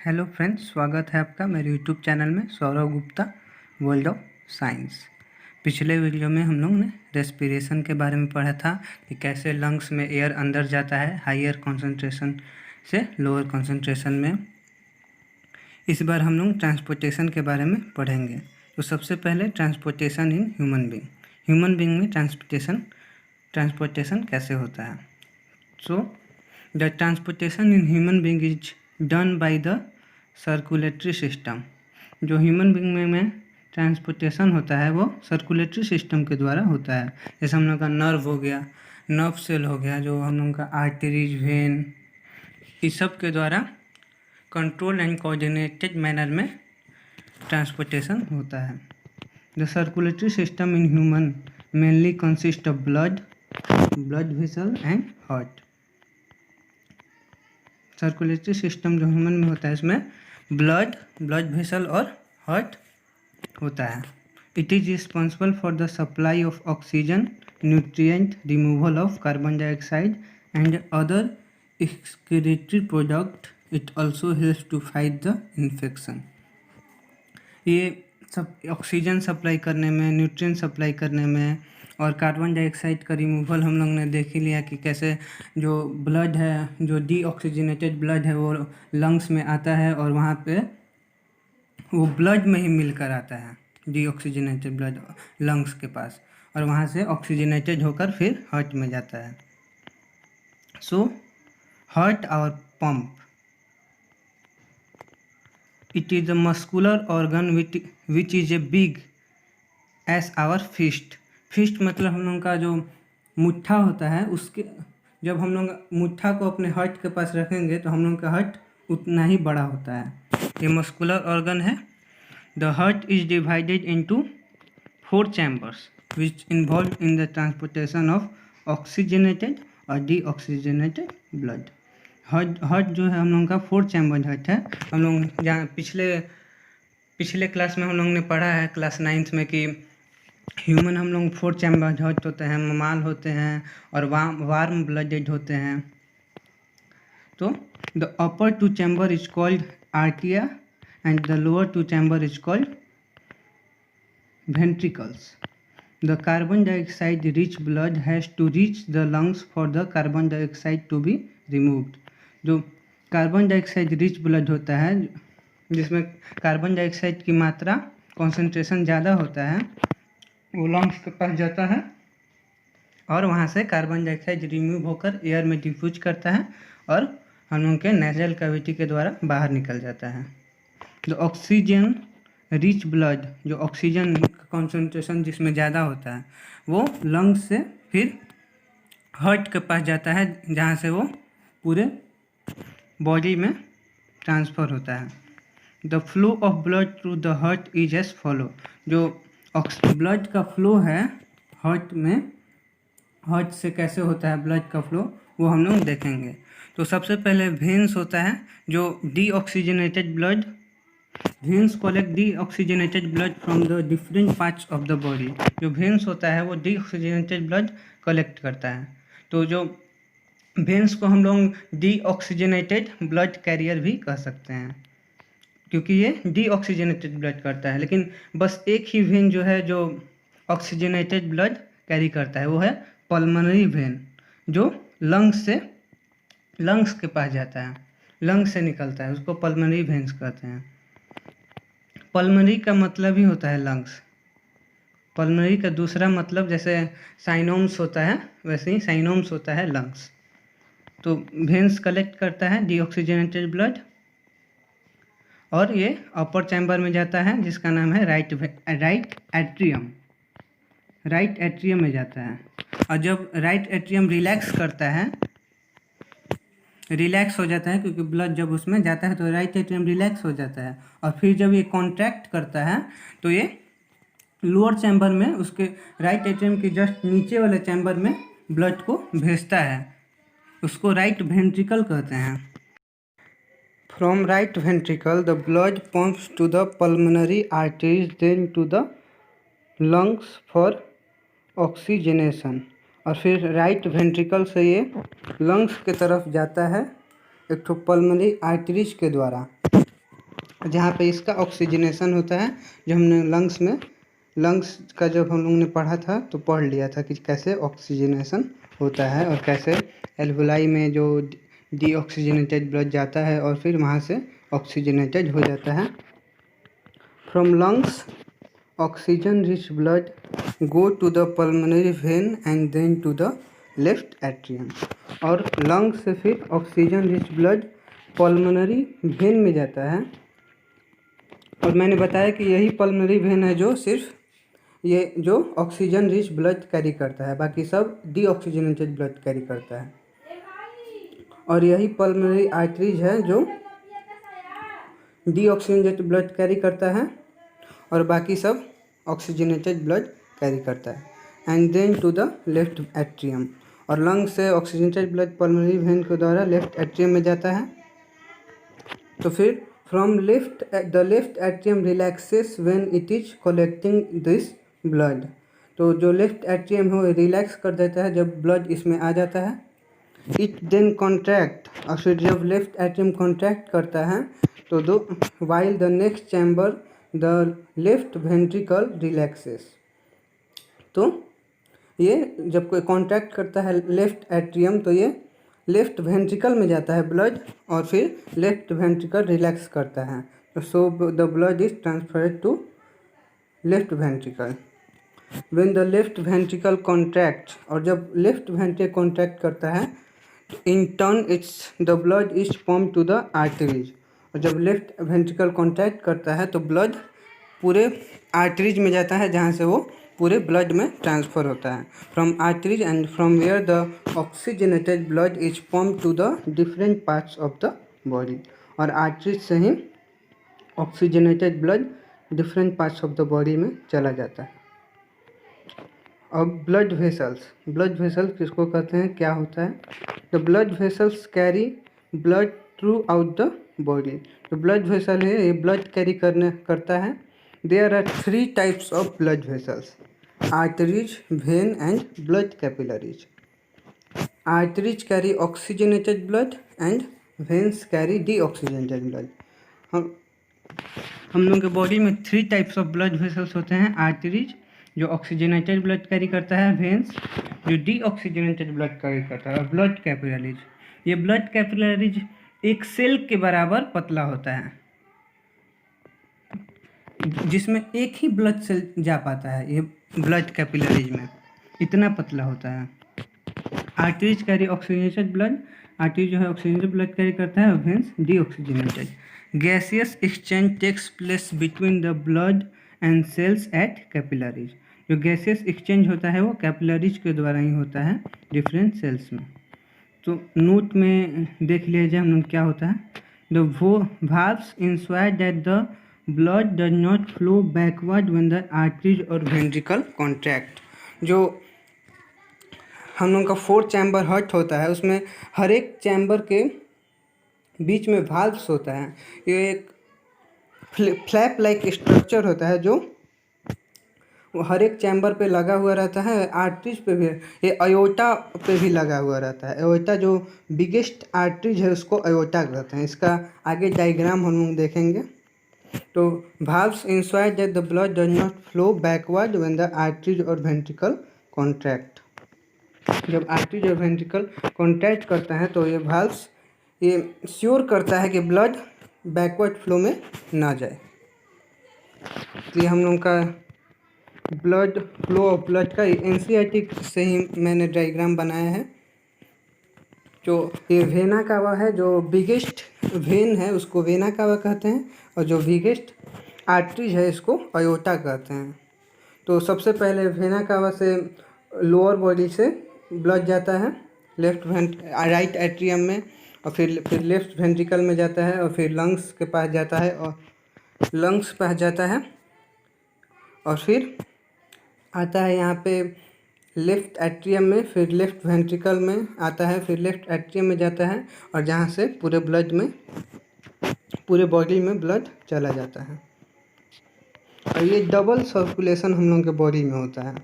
Hello friends, स्वागत है आपका मेरे यूट्यूब चैनल में Saurav Gupta world of science. पिछले वीडियो में हम लोग ने रेस्पिरेशन के बारे में पढ़ा था कि कैसे लंग्स में एयर अंदर जाता है हायर कंसंट्रेशन से लोअर कंसंट्रेशन में। इस बार हम लोग ट्रांसपोर्टेशन के बारे में पढ़ेंगे। तो सबसे पहले ट्रांसपोर्टेशन इन ह्यूमन बींग में ट्रांसपोर्टेशन कैसे होता है। So the transportation in human being is done by the circulatory system. जो ह्यूमन बींग में ट्रांसपोर्टेशन होता है वो सर्कुलेटरी सिस्टम के द्वारा होता है। जैसे हम लोग का नर्व हो गया, नर्व सेल हो गया, जो हम लोग का आर्टरीज, वेन, इस सब के द्वारा कंट्रोल एंड कोऑर्डिनेटेड मैनर में ट्रांसपोर्टेशन होता है। The circulatory system in human mainly consist of blood vessel and heart. Circulatory system जो ह्यूमन में होता है इसमें ब्लड वेसल और हार्ट होता है। It is responsible for the supply of oxygen, nutrient, removal of carbon dioxide and other excretory product. It also helps to fight the infection. ये सब ऑक्सीजन सप्लाई करने में, न्यूट्रिएंट सप्लाई करने में और कार्बन डाइऑक्साइड का रिमूवल हम लोग ने देख ही लिया कि कैसे जो ब्लड है, जो डीऑक्सीजनेटेड ब्लड है वो लंग्स में आता है और वहाँ पे वो ब्लड में ही मिलकर आता है, डीऑक्सीजनेटेड ब्लड लंग्स के पास, और वहाँ से ऑक्सीजनेटेड होकर फिर हार्ट में जाता है। सो हार्ट और pump, it is a muscular organ which is a big as our fist. Fist मतलब हम लोग का जो मुट्ठा होता है, उसके जब हम लोग मुट्ठा को अपने हार्ट के पास रखेंगे तो हम लोग का हार्ट उतना ही बड़ा होता है। ये मस्कुलर ऑर्गन है। The heart is divided into 4 chambers which involve in the transportation of oxygenated और डीऑक्सीजनेटेड ब्लड। हार्ट जो है हम लोग का 4 चैम्बर हार्ट है। हम लोग जहाँ पिछले क्लास में हम लोग ने पढ़ा है क्लास 9th में कि ह्यूमन हम लोग 4 चैम्बर हार्ट होते हैं, ममाल होते हैं और वार्म ब्लडेड होते हैं। तो the upper 2 chamber is called आर्टिया and the lower 2 chamber is called ventricles. The carbon dioxide rich blood has to reach the lungs for the carbon dioxide to be removed. जो carbon dioxide rich blood होता है, जिसमें carbon dioxide की मात्रा concentration ज़्यादा होता है, वो लंग्स के पास जाता है और वहाँ से कार्बन डाइऑक्साइड रिमूव होकर एयर में डिफ्यूज करता है और हम लोग के नेजल कैविटी के द्वारा बाहर निकल जाता है। द ऑक्सीजन रिच ब्लड, जो ऑक्सीजन का कॉन्सेंट्रेशन जिसमें ज़्यादा होता है, वो लंग्स से फिर हार्ट के पास जाता है, जहाँ से वो पूरे बॉडी में ट्रांसफ़र होता है। The flow of blood through the heart is as follow. जो ब्लड का फ्लो है हार्ट में, हार्ट से कैसे होता है ब्लड का फ्लो, वो हम लोग देखेंगे। तो सबसे पहले वेन्स होता है, जो deoxygenated blood, veins collect deoxygenated blood from the different parts of the body. जो वेन्स होता है वो डीऑक्सीजनेटेड ब्लड कलेक्ट करता है। तो जो वेन्स को हम लोग डीऑक्सीजनेटेड ब्लड कैरियर भी कह सकते हैं, क्योंकि ये डीऑक्सीजनेटेड ब्लड करता है। लेकिन बस एक ही वेन जो है जो ऑक्सीजनेटेड ब्लड कैरी करता है, वो है पल्मोनरी वेन, जो लंग्स के पास जाता है, लंग्स से निकलता है, उसको पल्मोनरी वेन्स कहते हैं। पल्मोनरी का मतलब ही होता है लंग्स। पल्मोनरी का दूसरा मतलब जैसे साइनोम्स होता है, वैसे ही साइनोम्स होता है लंग्स। तो वेन्स कलेक्ट करता है डीऑक्सीजनेटेड ब्लड और ये अपर चैम्बर में जाता है, जिसका नाम है राइट एट्रियम में जाता है। और जब राइट एट्रियम रिलैक्स हो जाता है, क्योंकि ब्लड जब उसमें जाता है तो राइट एट्रियम रिलैक्स हो जाता है, और फिर जब ये कॉन्ट्रैक्ट करता है तो ये लोअर चैम्बर में, उसके राइट एट्रियम के जस्ट नीचे वाले चैम्बर में ब्लड को भेजता है। उसको राइट वेंट्रिकल कहते हैं। From right ventricle the blood pumps to the pulmonary arteries, then to the lungs for oxygenation. और फिर राइट वेंट्रिकल से ये लंग्स के तरफ जाता है एक तो पल्मोनरी आर्टरीज के द्वारा। जहाँ पे इसका ऑक्सीजनेशन होता है, जो हमने लंग्स का जब हम लोग ने पढ़ा था तो पढ़ लिया था कि कैसे ऑक्सीजनेशन होता है और कैसे एल्वुलाई में जो डीऑक्सीजनेटेड ब्लड जाता है और फिर वहाँ से ऑक्सीजनेटेड हो जाता है। From lungs oxygen rich blood go to the pulmonary vein and then to the left atrium. और लंग से फिर oxygen rich blood pulmonary vein में जाता है। और मैंने बताया कि यही पल्मोनरी वेन है जो सिर्फ ये जो ऑक्सीजन रिच ब्लड कैरी करता है, बाकी सब डीऑक्सीजनेटेड ब्लड कैरी करता है। और यही पल्मोनरी आर्टरीज है जो डीऑक्सीजनेटेड ब्लड कैरी करता है और बाकी सब ऑक्सीजनेटेड ब्लड कैरी करता है। And then to the left atrium. और लंग से ऑक्सीजनेटेड ब्लड पल्मोनरी वेन के द्वारा लेफ्ट एट्रियम में जाता है। तो फिर from the left atrium relaxes when it is collecting this blood. तो जो लेफ्ट एट्रियम है वो रिलैक्स कर देता है जब ब्लड इसमें आ जाता है। It then contract. और फिर जब लेफ्ट एट्रियम कॉन्ट्रैक्ट करता है तो while the next chamber the left ventricle relaxes. तो ये जब कोई कॉन्ट्रैक्ट करता है लेफ्ट एट्रियम तो ये लेफ्ट वेंट्रिकल में जाता है ब्लड और फिर लेफ्ट वेंट्रिकल रिलैक्स करता है। So the blood is transferred to left ventricle. When the left ventricle contract. और जब लेफ्ट वेंट्रिकल कॉन्ट्रैक्ट करता है तो in turn the blood is pump to the arteries. और जब लेफ्ट वेंट्रिकल कॉन्ट्रैक्ट करता है तो ब्लड पूरे आर्टरीज में जाता है जहाँ से वो पूरे ब्लड में ट्रांसफ़र होता है। From arteries and from where the oxygenated blood is pump to the different parts of the body. और आर्टरीज से ही oxygenated blood different parts of the body में चला जाता है। अब ब्लड वेसल्स किसको कहते हैं, क्या होता है? The blood vessels carry blood throughout the body. जो ब्लड वेसल है ये ब्लड कैरी करता है। There are 3 types of blood vessels, arteries, vein and blood capillaries. Arteries carry oxygenated blood and veins carry deoxygenated blood. हम लोगों के body में 3 types of blood vessels होते हैं। आर्टरीज जो ऑक्सीजनेटेड ब्लड कैरी करता है, वेन्स जो डीऑक्सीजनेटेड ब्लड कैरी करता है, और ब्लड कैपिलरीज। ये ब्लड कैपिलरीज एक सेल के बराबर पतला होता है जिसमें एक ही ब्लड सेल जा पाता है। ये ब्लड कैपिलरीज में इतना पतला होता है। Arteries carry oxygenated blood, artery जो है ऑक्सीजनेटेड ब्लड कैरी करता है, और veins deoxygenated. Gaseous exchange takes place between the blood and cells at capillaries. जो गैसियस एक्सचेंज होता है वो कैपिलरीज के द्वारा ही होता है डिफरेंट सेल्स में। तो नोट में देख लीजिए हम लोग क्या होता है। The valves ensure that the blood does not flow backward when the arteries or ventricle contract। जो हम लोग का 4 चैम्बर हार्ट होता है उसमें हर एक चैम्बर के बीच में valves होता है। ये एक फ्लैप लाइक स्ट्रक्चर होता है जो वो हर एक चैम्बर पे लगा हुआ रहता है। आर्टरीज पे भी, ये अयोटा पे भी लगा हुआ रहता है। अयोटा जो बिगेस्ट आर्टरीज है उसको अयोटा कहते हैं। इसका आगे डायग्राम हम लोग देखेंगे। तो valves ensure that the blood does not flow backward when the arteries or ventricle contract। जब आर्टरीज और वेंट्रिकल कॉन्ट्रैक्ट करता है तो ये valves ये श्योर करता है कि ब्लड बैकवर्ड फ्लो में ना जाए। तो ये हम लोग का ब्लड फ्लो ऑफ ब्लड का एनसीईआरटी से ही मैंने डायग्राम बनाया है। जो ये वेना कावा है, जो बिगेस्ट वेन है उसको वेना कावा कहते हैं, और जो बिगेस्ट आर्टरीज है इसको अयोटा कहते हैं। तो सबसे पहले वेना कावा से लोअर बॉडी से ब्लड जाता है राइट एट्रियम में, और फिर लेफ्ट वेंट्रिकल में जाता है, और फिर लंग्स के पास जाता है, और लंग्स पास जाता है, और फिर आता है यहाँ पे लेफ्ट एट्रियम में, फिर लेफ्ट वेंट्रिकल में आता है, फिर लेफ्ट एट्रियम में जाता है, और जहाँ से पूरे बॉडी में ब्लड चला जाता है। और ये डबल सर्कुलेशन हम लोग के बॉडी में होता है।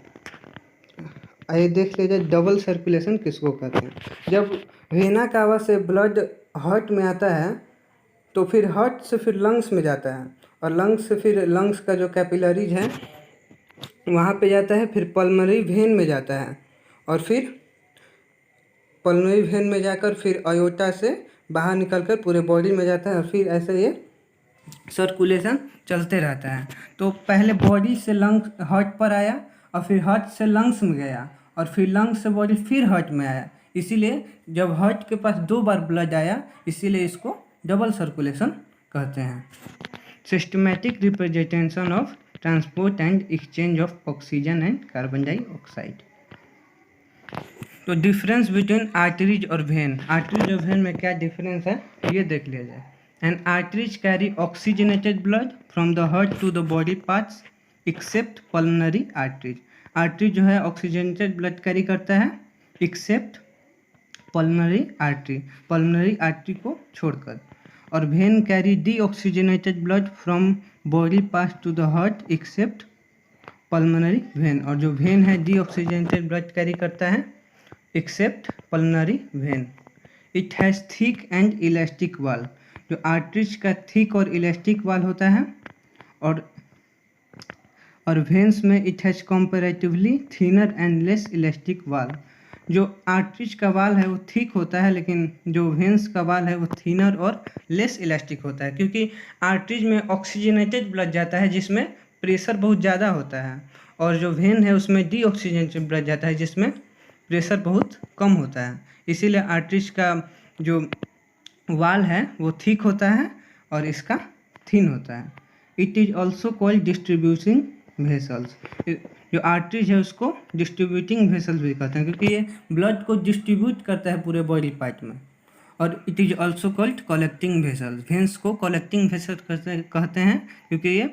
आइए देख लीजिए डबल सर्कुलेशन किसको कहते हैं। जब वेना कावा से ब्लड हार्ट में आता है तो फिर हार्ट से फिर लंग्स में जाता है, और लंग्स से फिर लंग्स का जो कैपिलरीज है वहाँ पे जाता है, फिर पल्मोनरी वेन में जाता है, और फिर पल्मोनरी वेन में जाकर फिर अयोटा से बाहर निकलकर पूरे बॉडी में जाता है, और फिर ऐसे ये सर्कुलेशन चलते रहता है। तो पहले बॉडी से लंग्स हार्ट पर आया, और फिर हार्ट से लंग्स में गया, और फिर लंग्स से बॉडी फिर हार्ट में आया। इसीलिए जब हार्ट के पास 2 बार ब्लड आया, इसीलिए इसको डबल सर्कुलेशन कहते हैं। Systematic representation of transport and exchange of oxygen and carbon dioxide. तो डिफरेंस बिटवीन आर्टरीज और वेन, आर्टरीज और वेन में क्या डिफरेंस है ये देख लिया जाए। An arteries carry oxygenated blood from the heart to the body parts except pulmonary arteries. Artery जो है ऑक्सीजनेटेड ब्लड कैरी करता है except pulmonary artery, pulmonary artery को छोड़कर। और vein carry deoxygenated blood from body parts to the heart except pulmonary vein, और जो vein है डीऑक्सीजनेटेड ब्लड कैरी करता है except pulmonary vein. It has thick and elastic wall, जो arteries का थिक और इलास्टिक वाल होता है, और वेन्स में it has comparatively thinner and less elastic wall. जो आर्टरीज का वाल है वो थिक होता है, लेकिन जो वेन्स का वाल है वो थिनर और लेस इलास्टिक होता है, क्योंकि आर्टरीज में ऑक्सीजनेटेड ब्लड जाता है जिसमें प्रेशर बहुत ज़्यादा होता है, और जो वेन है उसमें डीऑक्सीजनेटेड ब्लड जाता है जिसमें प्रेशर बहुत कम होता है। इसीलिए आर्टरीज का जो वाल है वो थिक होता है और इसका थिन होता है। It is also called distributing vessels, जो आर्टरीज है उसको डिस्ट्रीब्यूटिंग वेसल्स भी कहते हैं, क्योंकि ये ब्लड को डिस्ट्रीब्यूट करता है पूरे बॉडी पार्ट में। और it is also called collecting vessels, veins को कलेक्टिंग वेसल्स कहते हैं, क्योंकि ये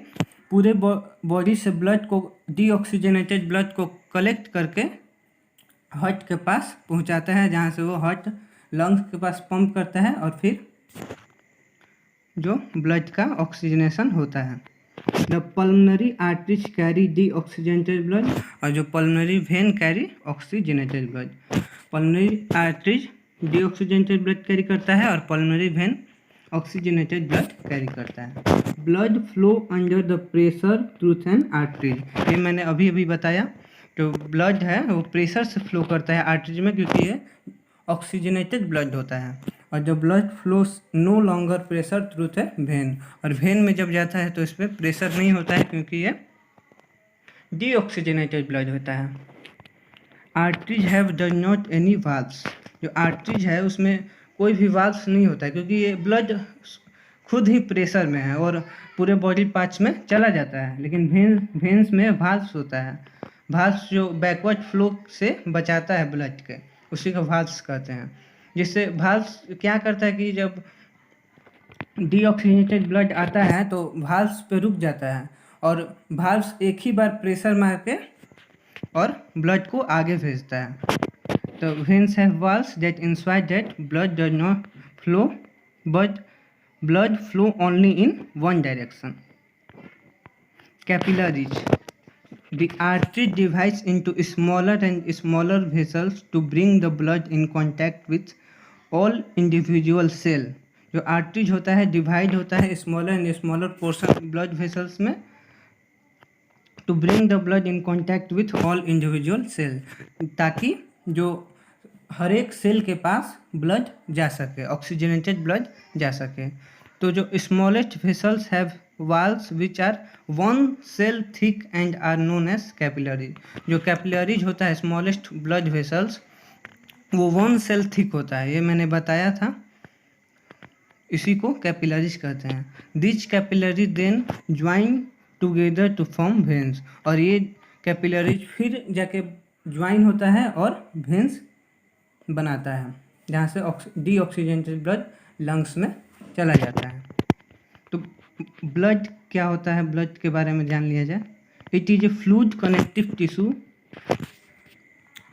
पूरे बॉडी से ब्लड को डीऑक्सीजनेटेड ब्लड को कलेक्ट करके हार्ट के पास पहुंचाता है, जहां से वो हार्ट लंग्स के पास पंप करता है, और फिर जो ब्लड का ऑक्सीजनेशन होता है। The pulmonary arteries carry deoxygenated blood, और जो pulmonary vein carry oxygenated blood. Pulmonary arteries deoxygenated blood carry करता है, और pulmonary vein oxygenated blood carry करता है। Blood flow under the pressure through an arteries, ये मैंने अभी अभी बताया। जो ब्लड है वो प्रेशर से फ्लो करता है आर्टरीज में, क्योंकि ये ऑक्सीजनेटेड ब्लड होता है। और जो blood flows no longer pressure through a vein, और वेन में जब जाता है तो इस पर प्रेशर नहीं होता है, क्योंकि ये डीऑक्सीजनेटेड ब्लड होता है। Arteries have does not any valves, जो आर्टरीज है उसमें कोई भी वाल्व्स नहीं होता है, क्योंकि ये ब्लड खुद ही प्रेशर में है और पूरे बॉडी पार्ट्स में चला जाता है। लेकिन वेन्स में वाल्व्स होता है, वाल्व्स जो बैकवर्ड फ्लो से बचाता है ब्लड के, उसी को वाल्व्स कहते हैं। जिससे वाल्व्स क्या करता है कि जब डीऑक्सीजनेटेड ब्लड आता है तो वाल्व्स पे रुक जाता है, और वाल्व्स एक ही बार प्रेशर मार के और ब्लड को आगे भेजता है। तो veins have valves that ensure that blood does not flow but blood flow only in one direction. Capillaries. The artery divides into smaller and smaller vessels to bring the blood in contact with all individual cell. जो arteries होता है divide होता है smaller and smaller portion blood vessels में, to bring the blood in contact with all individual cell, ताकि जो हर एक cell के पास ब्लड जा सके, ऑक्सीजनेटेड ब्लड जा सके। तो जो smallest vessels have valves which are 1 cell thick and are known as capillaries. जो कैपिलरीज होता है स्मॉलेस्ट ब्लड वेसल्स वो 1 सेल थिक होता है, ये मैंने बताया था, इसी को कैपिलरीज कहते हैं। This capillary then join together to form veins, और ये कैपिलरीज फिर जाके ज्वाइन होता है और वेन्स बनाता है, जहाँ से डीऑक्सीजनेटेड ब्लड लंग्स में चला जाता है। तो ब्लड क्या होता है, ब्लड के बारे में जान लिया जाए। It is a fluid connective tissue,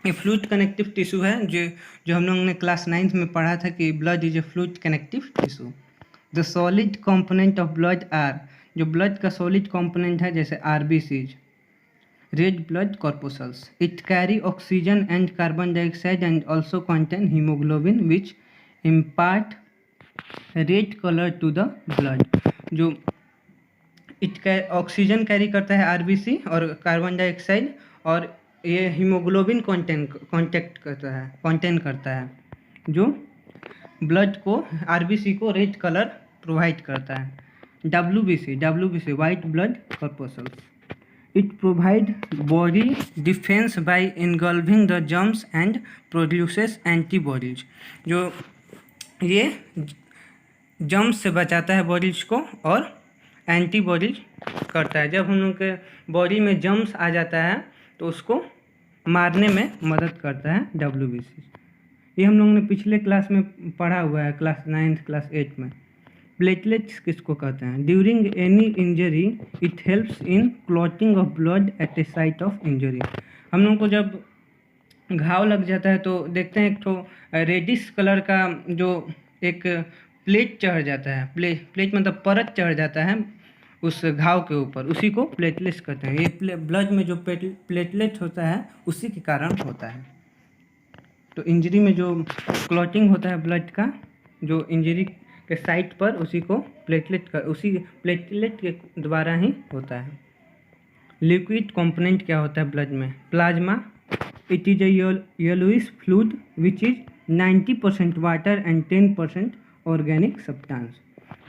ये फ्लूइड कनेक्टिव टिश्यू है जो हम लोग ने क्लास 9th में पढ़ा था कि blood is a fluid connective tissue. The solid component of blood are, जो ब्लड का सॉलिड कंपोनेंट है जैसे RBCs, red blood corpuscles. It carry oxygen and carbon dioxide and also contain hemoglobin which impart red colour to the blood. जो oxygen carry करता है RBC और carbon dioxide, और ये हीमोग्लोबिन कंटेन करता है जो ब्लड को आरबीसी को रेड कलर प्रोवाइड करता है। WBC white blood corpuscles, it provide body defence by engulfing the germs and produces antibodies. जो ये जर्म्स से बचाता है बॉडीज को और एंटीबॉडीज करता है। जब हम लोग के बॉडी में जर्म्स आ जाता है तो उसको मारने में मदद करता है डब्ल्यूबीसी। ये हम लोगों ने पिछले क्लास में पढ़ा हुआ है, क्लास 9 क्लास 8 में। प्लेटलेट्स किसको कहते हैं? During any injury it helps in clotting of blood at a site of injury. हम लोग को जब घाव लग जाता है तो देखते हैं एक तो रेडिश कलर का जो एक प्लेट चढ़ जाता है, प्लेट मतलब परत चढ़ जाता है उस घाव के ऊपर, उसी को प्लेटलेट्स कहते हैं। ये ब्लड में जो प्लेटलेट होता है उसी के कारण होता है। तो इंजरी में जो क्लॉटिंग होता है ब्लड का, जो इंजरी के साइट पर, उसी प्लेटलेट के द्वारा ही होता है। लिक्विड कंपोनेंट क्या होता है ब्लड में? Plasma, it is a yellowish fluid which is 90% water and 10% organic substance.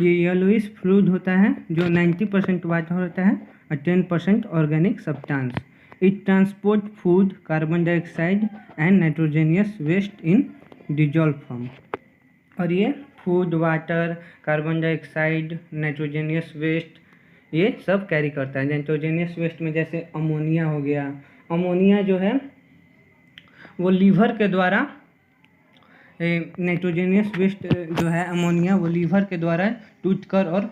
ये येलोइश फ्लूइड होता है जो 90% वाटर होता है और 10% organic substance. It transport food, carbon dioxide and nitrogenous waste in dissolve form. और ये food, water, carbon dioxide, nitrogenous waste ये सब कैरी करता है। नाइट्रोजनियस वेस्ट में जैसे अमोनिया हो गया। अमोनिया जो है वो लीवर के द्वारा, नाइट्रोजनियस वेस्ट जो है अमोनिया वो लीवर के द्वारा टूटकर और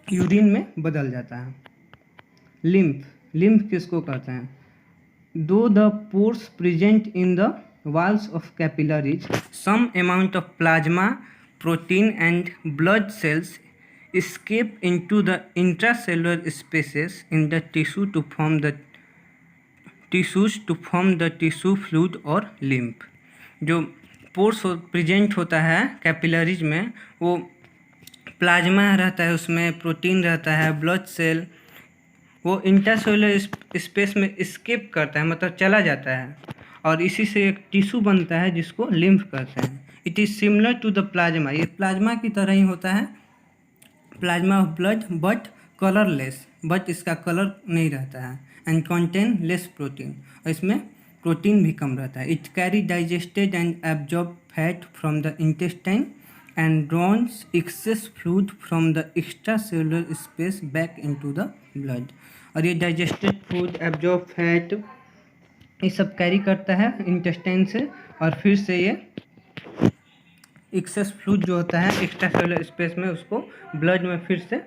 यूरिन में बदल जाता है। लिम्फ किसको कहते हैं? दो the pores present in the walls of capillaries, some amount of plasma, protein and blood cells escape into the intracellular spaces in the tissue to form the tissue fluid और lymph। जो pores present होता है capillaries में, वो plasma रहता है, उसमें protein रहता है, ब्लड सेल, वो इंट्रासेलुलर स्पेस में स्केप करता है, मतलब चला जाता है, और इसी से एक टिश्यू बनता है जिसको लिम्फ कहते हैं। It is similar to the plasma, ये प्लाज्मा की तरह ही होता है, plasma of blood, but colourless, but इसका कलर नहीं रहता है। एंड कंटेन लेस प्रोटीन, और इसमें प्रोटीन भी कम रहता है। It carry digested and absorb fat from the intestine and drones access fluid from the extra cellular space back into the blood. और ये डाइजेस्टेड फूड, एब्जॉर्ब फैट, ये सब carry करता है इंटेस्टाइन से, और फिर से ये एक्सेस फ्लूइड जो होता है एक्स्ट्रा सेलुलर स्पेस में, उसको ब्लड में फिर से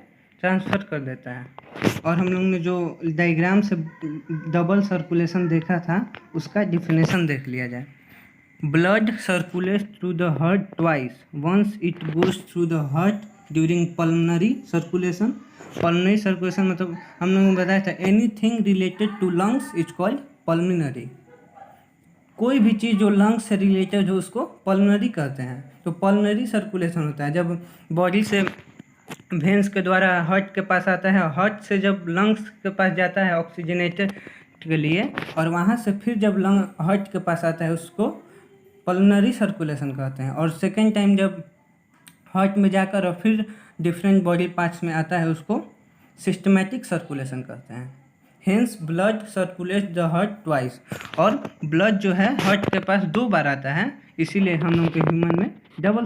ट्रांसफ़र कर देता है। और हम लोग ने जो डायग्राम से डबल सर्कुलेशन देखा था उसका डिफिनेशन देख लिया जाए। Blood circulates through the heart twice, once it goes through the heart during pulmonary circulation. Pulmonary circulation मतलब हम लोगों ने बताया था anything related to lungs is called pulmonary. कोई भी चीज़ जो लंग्स से रिलेटेड हो उसको पल्मनरी कहते हैं। तो पल्मनरी सर्कुलेशन होता है जब बॉडी से वेंस के द्वारा हार्ट के पास आता है, हार्ट से जब लंग्स के पास जाता है ऑक्सीजनेटेड के लिए, और वहाँ से फिर जब लंग हार्ट के पास आता है उसको पल्मनरी सर्कुलेशन कहते हैं। और सेकेंड टाइम जब हार्ट में जाकर और फिर डिफरेंट बॉडी पार्ट्स में आता है उसको सिस्टमैटिक सर्कुलेशन कहते हैं। Hence blood circulate the heart twice, और ब्लड जो है हार्ट के पास 2 बार आता है, इसीलिए हम लोग के ह्यूमन में डबल